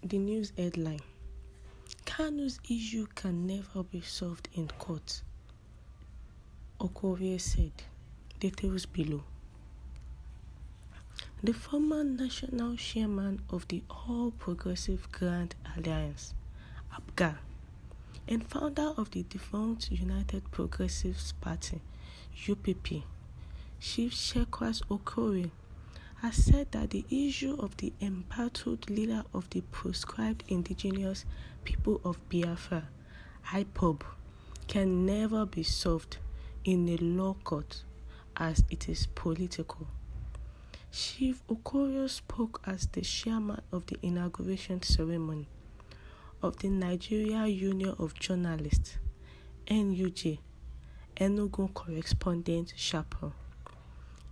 The news headline: Kanu'S issue can never be solved in court, Okorie said. Details below. The former national chairman of the All Progressive Grand Alliance, APGA, and founder of the defunct United Progressives Party, UPP, Chief Shekwaz Okorie, has said that the issue of the embattled leader of the proscribed indigenous people of Biafra, IPOB, can never be solved in a law court as it is political. Chief Okorie spoke as the chairman of the inauguration ceremony of the Nigeria Union of Journalists, NUJ, Enugu Correspondent Chapel.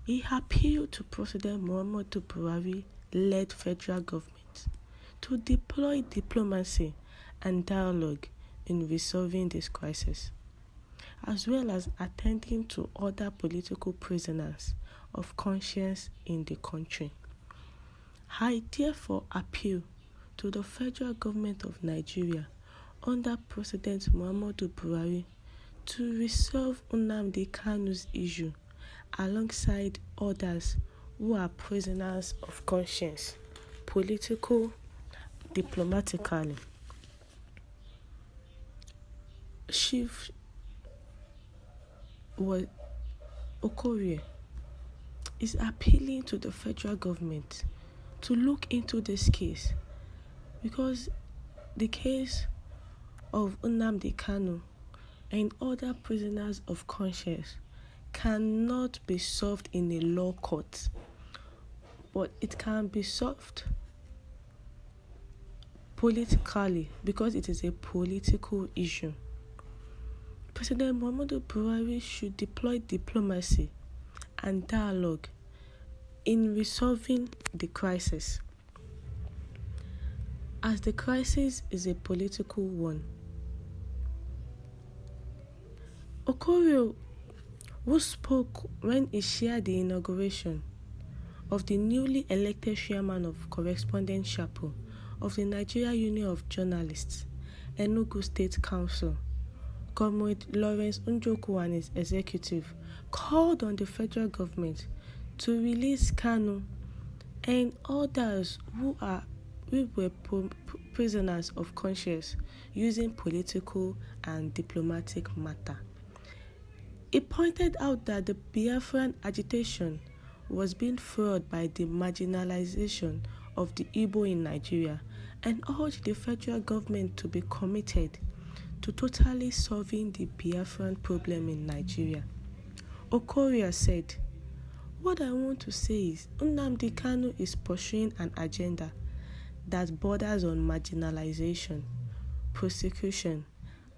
He appealed to President Muhammadu Buhari-led federal government to deploy diplomacy and dialogue in resolving this crisis, as well as attending to other political prisoners of conscience in the country. I therefore appeal to the federal government of Nigeria under President Muhammadu Buhari to resolve Nnamdi Kanu's issue alongside others who are prisoners of conscience, diplomatically. Chief Okorie is appealing to the federal government to look into this case because the case of Nnamdi Kanu and other prisoners of conscience cannot be solved in a law court, but it can be solved politically because it is a political issue. President Muhammadu Buhari should deploy diplomacy and dialogue in resolving the crisis, as the crisis is a political one. Okorie, who spoke when he shared the inauguration of the newly elected chairman of Correspondent Chapel of the Nigeria Union of Journalists, Enugu State Council, Comrade Lawrence Njoku and his executive, called on the federal government to release Kanu and others who were prisoners of conscience using political and diplomatic matter. He pointed out that the Biafran agitation was being fueled by the marginalization of the Igbo in Nigeria and urged the federal government to be committed to totally solving the Biafran problem in Nigeria. Okorie said, "What I want to say is Nnamdi Kanu is pursuing an agenda that borders on marginalization, persecution,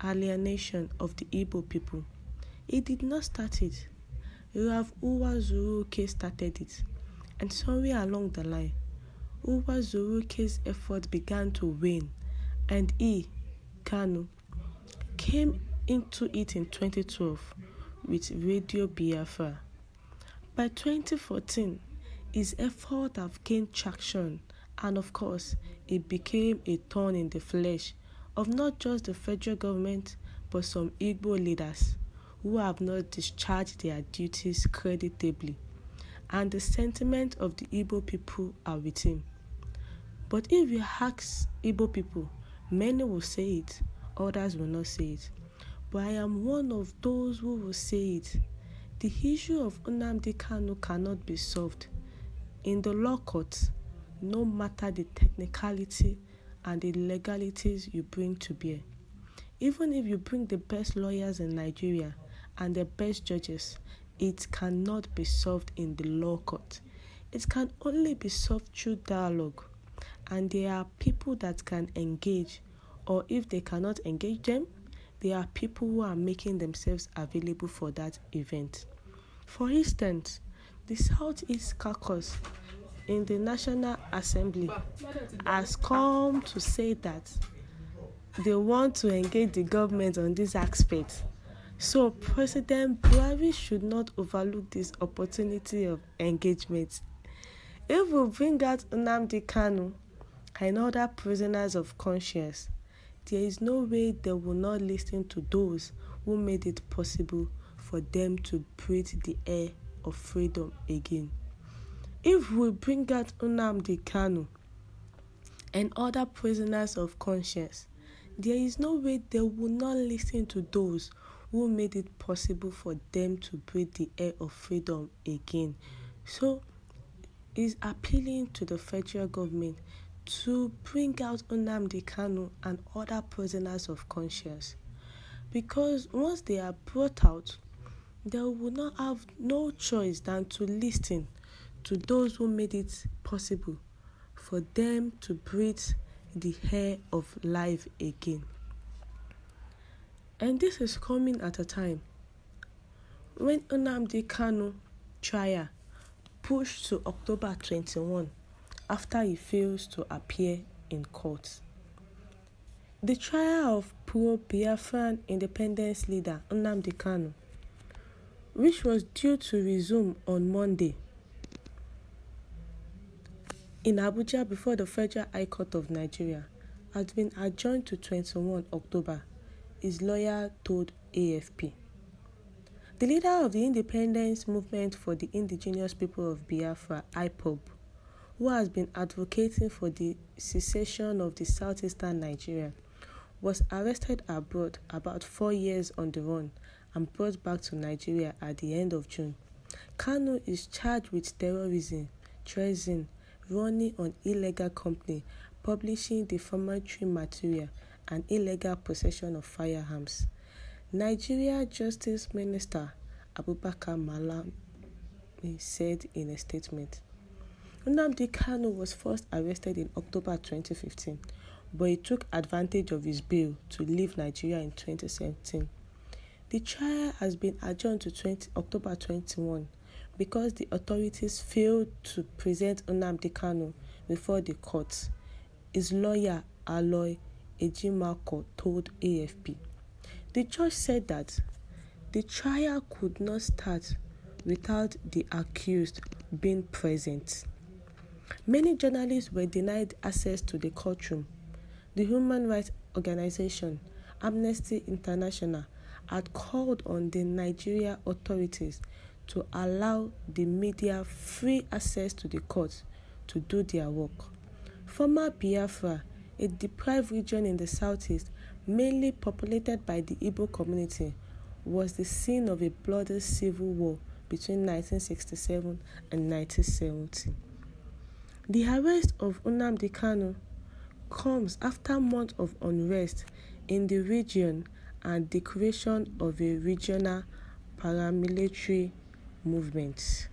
alienation of the Igbo people. He did not start it. Rav Uwazuruke started it, and somewhere along the line, Uwazuruke's effort began to wane, and he, Kanu, came into it in 2012 with Radio Biafra. By 2014, his efforts have gained traction, and of course, it became a thorn in the flesh of not just the federal government, but some Igbo leaders who have not discharged their duties creditably, and the sentiment of the Igbo people are with him. But if you ask Igbo people, many will say it, others will not say it. But I am one of those who will say it. The issue of Nnamdi Kanu cannot be solved in the law courts, no matter the technicality and the legalities you bring to bear. Even if you bring the best lawyers in Nigeria and the best judges, it cannot be solved in the law court. It can only be solved through dialogue, and there are people that can engage, or if they cannot engage them, there are people who are making themselves available for that event. For instance, the Southeast Caucus in the National Assembly has come to say that they want to engage the government on this aspect. So President Buhari should not overlook this opportunity of engagement. If we bring out Nnamdi Kanu and other prisoners of conscience, there is no way they will not listen to those who made it possible for them to breathe the air of freedom again. If we bring out Nnamdi Kanu and other prisoners of conscience, there is no way they will not listen to those who made it possible for them to breathe the air of freedom again. So, is appealing to the federal government to bring out Nnamdi Kanu and other prisoners of conscience, because once they are brought out, they will not have no choice than to listen to those who made it possible for them to breathe the air of life again. And this is coming at a time when Nnamdi Kanu trial pushed to October 21 after he fails to appear in court. The trial of pro-Biafran independence leader Nnamdi Kanu, which was due to resume on Monday in Abuja before the Federal High Court of Nigeria, has been adjourned to 21 October, his lawyer told AFP. The leader of the Independence Movement for the Indigenous People of Biafra, IPOB, who has been advocating for the secession of the southeastern Nigeria, was arrested abroad about 4 years on the run and brought back to Nigeria at the end of June. Kanu is charged with terrorism, treason, running an illegal company, publishing defamatory material, and illegal possession of firearms. Nigeria Justice Minister Abubakar Malami said in a statement. Nnamdi Kanu was first arrested in October 2015, but he took advantage of his bail to leave Nigeria in 2017. The trial has been adjourned to October 21 because the authorities failed to present Nnamdi Kanu before the court, his lawyer Aloy Ejimako told AFP. The judge said that the trial could not start without the accused being present. Many journalists were denied access to the courtroom. The human rights organization Amnesty International had called on the Nigeria authorities to allow the media free access to the court to do their work. Former Biafra, a deprived region in the southeast, mainly populated by the Igbo community, was the scene of a bloody civil war between 1967 and 1970. The arrest of Nnamdi Kanu comes after months of unrest in the region and the creation of a regional paramilitary movement.